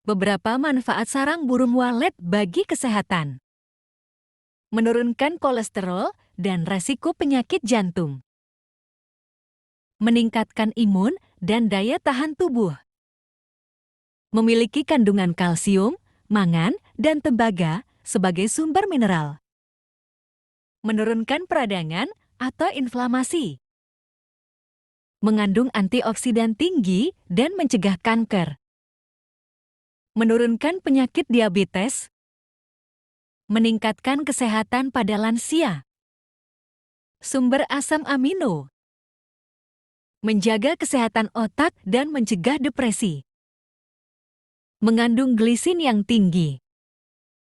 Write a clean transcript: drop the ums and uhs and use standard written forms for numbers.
Beberapa manfaat sarang burung walet bagi kesehatan. Menurunkan kolesterol dan resiko penyakit jantung. Meningkatkan imun dan daya tahan tubuh. Memiliki kandungan kalsium, mangan, dan tembaga sebagai sumber mineral. Menurunkan peradangan atau inflamasi. Mengandung antioksidan tinggi dan mencegah kanker. Menurunkan penyakit diabetes. Meningkatkan kesehatan pada lansia. Sumber asam amino. Menjaga kesehatan otak dan mencegah depresi. Mengandung glisin yang tinggi.